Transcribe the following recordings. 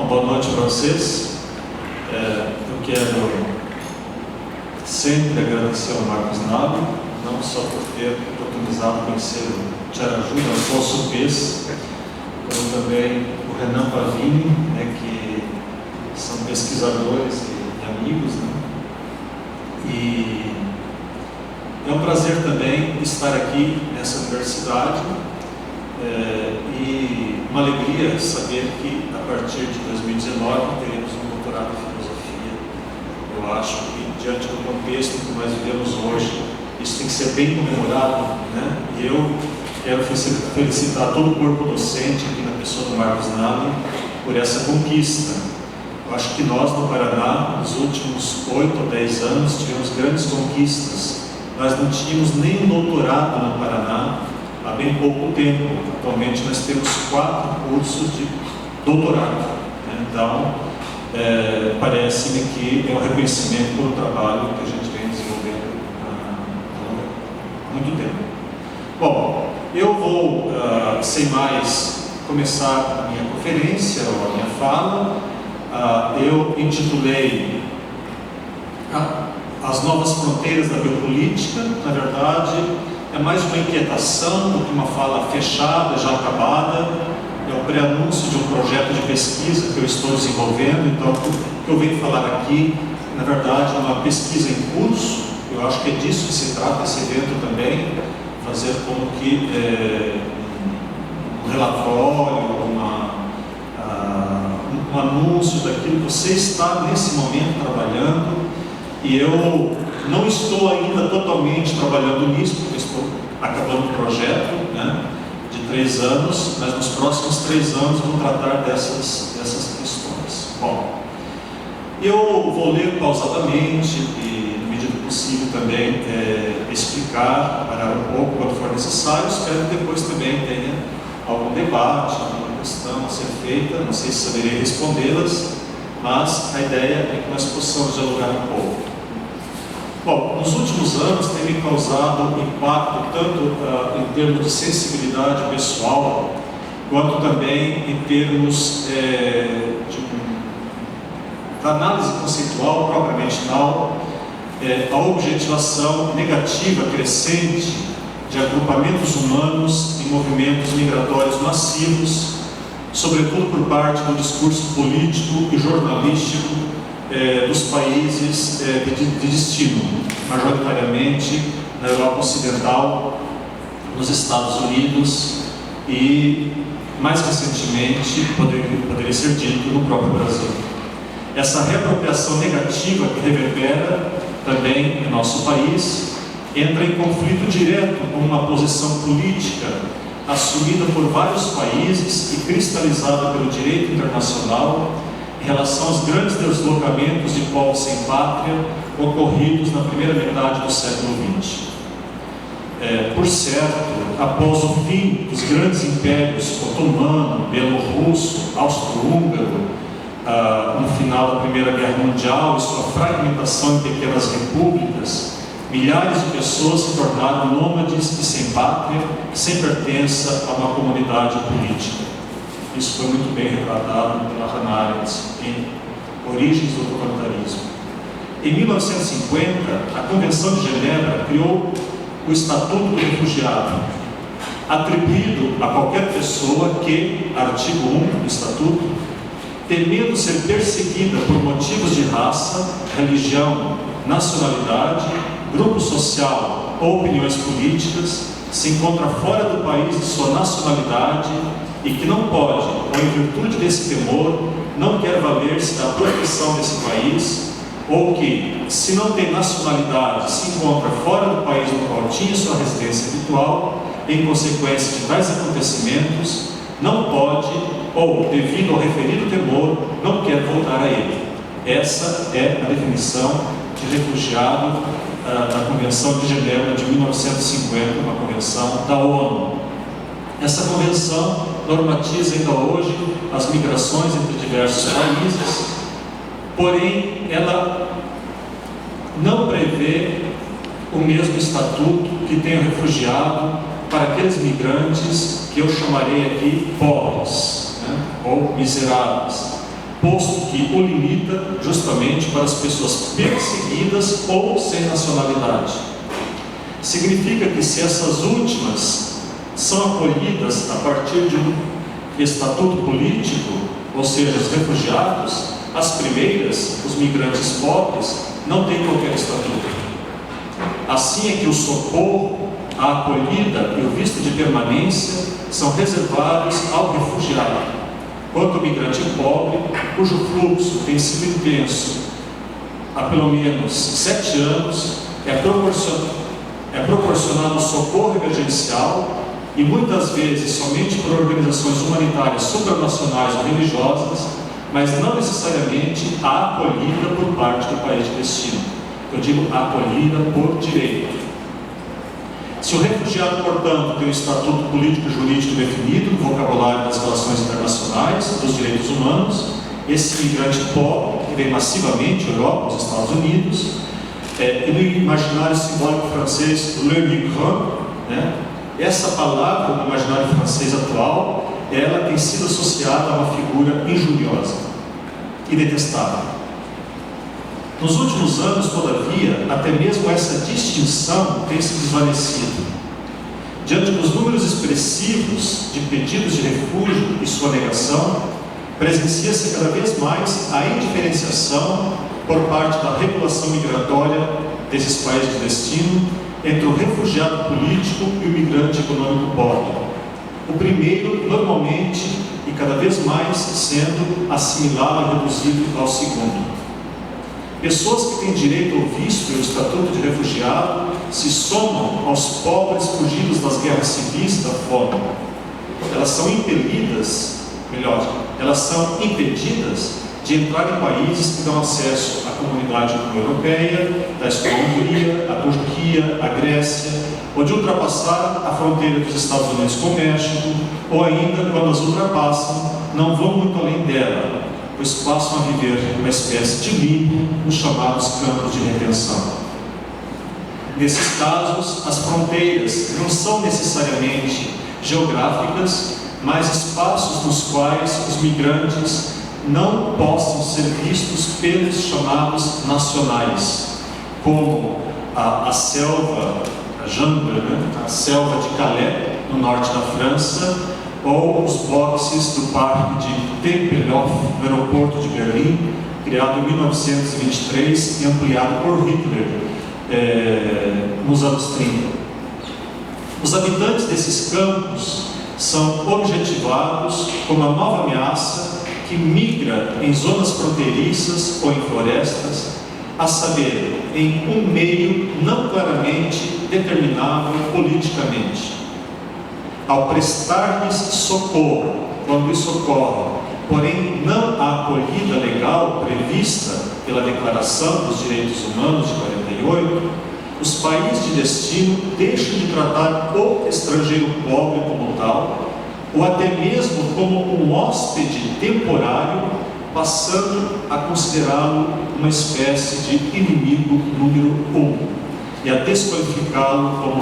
boa noite para vocês. Eu quero sempre agradecer ao Marcos Nado, não só por ter oportunizado conhecer o Tiaraju, Alfonso Pes, como também o Renan Pavini, que são pesquisadores e amigos, E é um prazer também estar aqui nessa universidade e uma alegria saber que a partir de 2019 teremos um doutorado em filosofia. Eu acho que diante do contexto que nós vivemos hoje, isso tem que ser bem comemorado, E eu quero felicitar todo o corpo docente aqui na pessoa do Marcos Nado por essa conquista. Eu acho que nós no Paraná, nos últimos 8 ou 10 anos, tivemos grandes conquistas. Nós não tínhamos nenhum doutorado no Paraná há bem pouco tempo. Atualmente nós temos 4 cursos de doutorado. Então, parece-me que é um reconhecimento pelo trabalho que a gente vem desenvolvendo há muito tempo. Bom, eu vou, sem mais, começar a minha conferência, ou a minha fala. Eu intitulei As Novas Fronteiras da Biopolítica. Na verdade, é mais uma inquietação do que uma fala fechada, já acabada. É o pré-anúncio de um projeto de pesquisa que eu estou desenvolvendo. Então, o que eu venho falar aqui, na verdade, é uma pesquisa em curso. Eu acho que é disso que se trata esse evento também, fazer como que um relatório, um anúncio daquilo que você está nesse momento trabalhando. E eu não estou ainda totalmente trabalhando nisso, porque estou acabando o projeto, de 3 anos, mas nos próximos 3 anos vamos tratar dessas questões. Bom, eu vou ler pausadamente e, na medida do possível, também explicar, parar um pouco quando for necessário. Espero que depois também tenha algum debate, alguma questão a ser feita. Não sei se saberei respondê-las, mas a ideia é que nós possamos dialogar um pouco. Bom, nos últimos anos tem me causado impacto tanto em termos de sensibilidade pessoal, quanto também em termos da análise conceitual propriamente tal, a objetivação negativa crescente de agrupamentos humanos em movimentos migratórios massivos, sobretudo por parte do discurso político e jornalístico dos países de destino, majoritariamente na Europa Ocidental, nos Estados Unidos e, mais recentemente, poderia ser dito, no próprio Brasil. Essa reapropriação negativa que reverbera também em nosso país entra em conflito direto com uma posição política assumida por vários países e cristalizada pelo direito internacional em relação aos grandes deslocamentos de povos sem pátria ocorridos na primeira metade do século XX. Por certo, após o fim dos grandes impérios otomano, belorrusso, austro-húngaro, no final da Primeira Guerra Mundial e sua fragmentação em pequenas repúblicas, milhares de pessoas se tornaram nômades e sem pátria, sem pertença a uma comunidade política. Isso foi muito bem retratado pela Hannah Arendt em Origens do Totalitarismo. Em 1950, a Convenção de Genebra criou o Estatuto do Refugiado, atribuído a qualquer pessoa que, artigo 1 do Estatuto, temendo ser perseguida por motivos de raça, religião, nacionalidade, grupo social ou opiniões políticas, se encontra fora do país de sua nacionalidade e que não pode, ou em virtude desse temor, não quer valer-se da proteção desse país, ou que, se não tem nacionalidade, se encontra fora do país no qual tinha sua residência habitual, em consequência de tais acontecimentos, não pode, ou devido ao referido temor, não quer voltar a ele. Essa é a definição de refugiado da Convenção de Genebra de 1950, uma convenção da ONU. Essa convenção normatiza ainda hoje as migrações entre diversos países, porém ela não prevê o mesmo estatuto que tem o refugiado para aqueles migrantes que eu chamarei aqui pobres, ou miseráveis. posto que o limita justamente para as pessoas perseguidas ou sem nacionalidade. Significa que se essas últimas são acolhidas a partir de um estatuto político, ou seja, os refugiados, as primeiras, os migrantes pobres, não têm qualquer estatuto. Assim é que o socorro, a acolhida e o visto de permanência são reservados ao refugiado. Quanto ao migrante pobre, cujo fluxo tem sido intenso há pelo menos 7 anos, é proporcionado socorro emergencial e muitas vezes somente por organizações humanitárias supranacionais ou religiosas, mas não necessariamente a acolhida por parte do país de destino. Eu digo acolhida por direito. Se o refugiado, portanto, tem um estatuto político e jurídico definido no vocabulário das relações internacionais, dos direitos humanos, esse migrante pobre, que vem massivamente à Europa, aos Estados Unidos, e no imaginário simbólico francês, le migrant, né? Essa palavra no imaginário francês atual, ela tem sido associada a uma figura injuriosa e detestável. Nos últimos anos, todavia, até mesmo essa distinção tem se desvanecido. Diante dos números expressivos de pedidos de refúgio e sua negação, presencia-se cada vez mais a indiferenciação por parte da regulação migratória desses países de destino entre o refugiado político e o migrante econômico pobre. O primeiro, normalmente, e cada vez mais, sendo assimilado e reduzido ao segundo. Pessoas que têm direito ao visto e ao estatuto de refugiado se somam aos pobres fugidos das guerras civis e da fome. Elas são impedidas de entrar em países que dão acesso à comunidade europeia, tais como a Hungria, a Turquia, a Grécia, ou de ultrapassar a fronteira dos Estados Unidos com o México, ou ainda, quando as ultrapassam, não vão muito além dela, pois passam a viver uma espécie de limbo nos chamados campos de retenção. Nesses casos, as fronteiras não são necessariamente geográficas, mas espaços nos quais os migrantes não possam ser vistos pelos chamados nacionais, como a selva, a jungle, né? A selva de Calais, no norte da França, ou os boxes do Parque de Tempelhof, no aeroporto de Berlim, criado em 1923 e ampliado por Hitler nos anos 30. Os habitantes desses campos são objetivados como uma nova ameaça que migra em zonas fronteiriças ou em florestas, a saber, em um meio não claramente determinável politicamente. Ao prestar-lhes socorro, quando isso ocorre, porém não a acolhida legal prevista pela Declaração dos Direitos Humanos de 48, os países de destino deixam de tratar o estrangeiro pobre como tal, ou até mesmo como um hóspede temporário, passando a considerá-lo uma espécie de inimigo número 1 e a desqualificá-lo como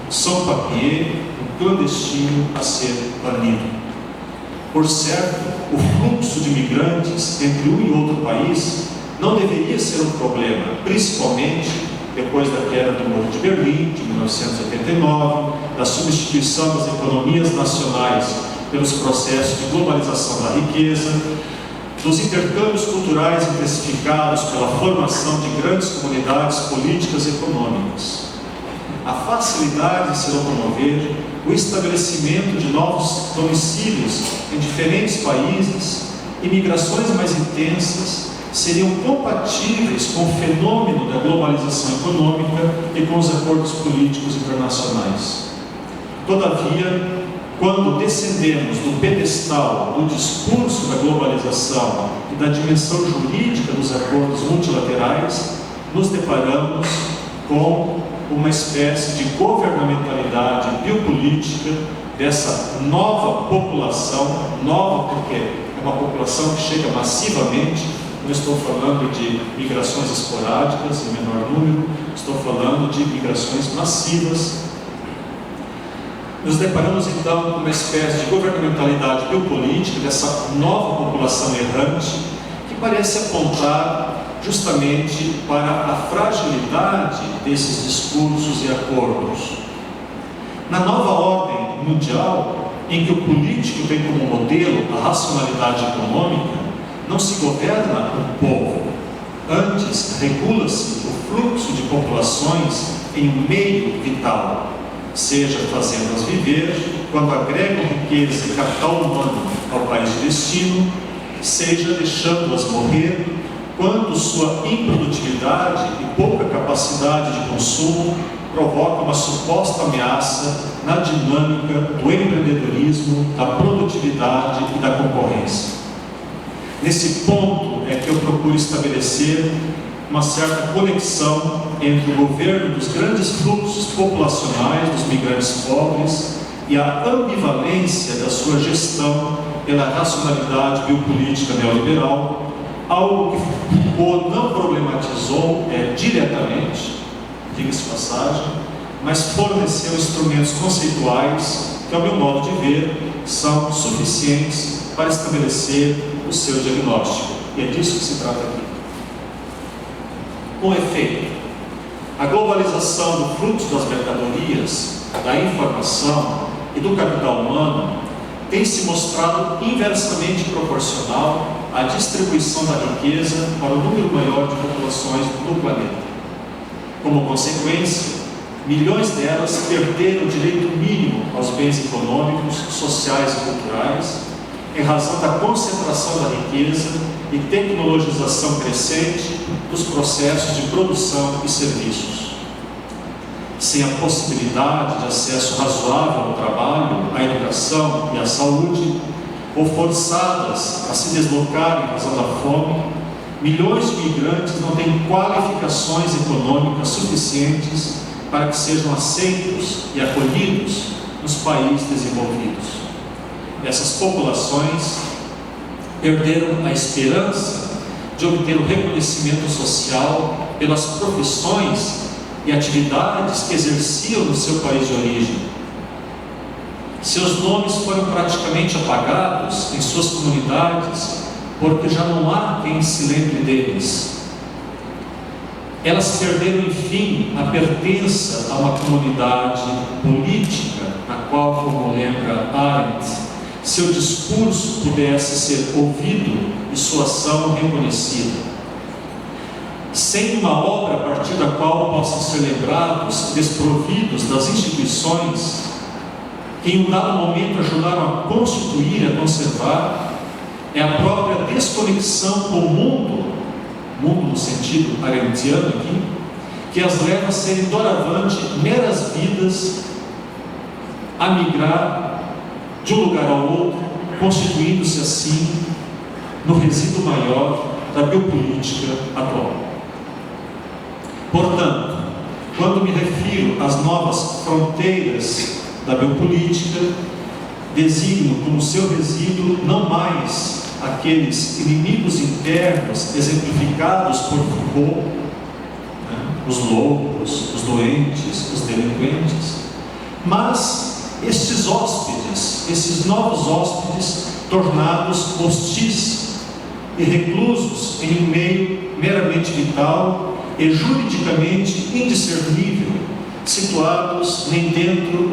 sans-papier, um clandestino a ser banido. Por certo, o fluxo de migrantes entre um e outro país não deveria ser um problema, principalmente depois da queda do Muro de Berlim, de 1989, da substituição das economias nacionais pelos processos de globalização da riqueza, dos intercâmbios culturais intensificados pela formação de grandes comunidades políticas e econômicas. A facilidade de se locomover, o estabelecimento de novos domicílios em diferentes países e migrações mais intensas seriam compatíveis com o fenômeno da globalização econômica e com os acordos políticos internacionais. Todavia, quando descendemos do pedestal do discurso da globalização e da dimensão jurídica dos acordos multilaterais, nos deparamos com uma espécie de governamentalidade biopolítica dessa nova população, nova porque é uma população que chega massivamente. Não estou falando de migrações esporádicas em menor número, estou falando de migrações massivas. Nos deparamos então com uma espécie de governamentalidade biopolítica dessa nova população errante parece apontar justamente para a fragilidade desses discursos e acordos. Na nova ordem mundial, em que o político tem como modelo a racionalidade econômica, não se governa o povo, antes regula-se o fluxo de populações em um meio vital, seja fazendo-as viver, quando agregam riqueza e capital humano ao país de destino, seja deixando-as morrer, quando sua improdutividade e pouca capacidade de consumo provoca uma suposta ameaça na dinâmica do empreendedorismo, da produtividade e da concorrência. Nesse ponto é que eu procuro estabelecer uma certa conexão entre o governo dos grandes fluxos populacionais dos migrantes pobres e a ambivalência da sua gestão pela racionalidade biopolítica neoliberal, algo que Foucault não problematizou diretamente, diga-se passagem, mas forneceu instrumentos conceituais que, ao meu modo de ver, são suficientes para estabelecer o seu diagnóstico. E é disso que se trata aqui. Com efeito, a globalização do fluxo das mercadorias, da informação e do capital humano tem se mostrado inversamente proporcional à distribuição da riqueza para o número maior de populações do planeta. Como consequência, milhões delas perderam o direito mínimo aos bens econômicos, sociais e culturais, em razão da concentração da riqueza e tecnologização crescente dos processos de produção e serviços. Sem a possibilidade de acesso razoável ao trabalho, à educação e à saúde, ou forçadas a se deslocar em razão da fome, milhões de migrantes não têm qualificações econômicas suficientes para que sejam aceitos e acolhidos nos países desenvolvidos. Essas populações perderam a esperança de obter o reconhecimento social pelas profissões e atividades que exerciam no seu país de origem. Seus nomes foram praticamente apagados em suas comunidades, porque já não há quem se lembre deles. Elas perderam, enfim, a pertença a uma comunidade política, na qual, como lembra Arendt, seu discurso pudesse ser ouvido e sua ação reconhecida. Sem uma obra a partir da qual possam ser lembrados, desprovidos das instituições que em um dado momento ajudaram a constituir e a conservar, é a própria desconexão com o mundo no sentido arendtiano aqui, que as leva a serem doravante meras vidas a migrar de um lugar ao outro, constituindo-se assim no resíduo maior da biopolítica atual. Portanto, quando me refiro às novas fronteiras da biopolítica, designo como seu resíduo não mais aqueles inimigos internos exemplificados por Foucault, os loucos, os doentes, os delinquentes, mas estes hóspedes, esses novos hóspedes tornados hostis e reclusos em um meio meramente vital e juridicamente indiscernível, situados nem dentro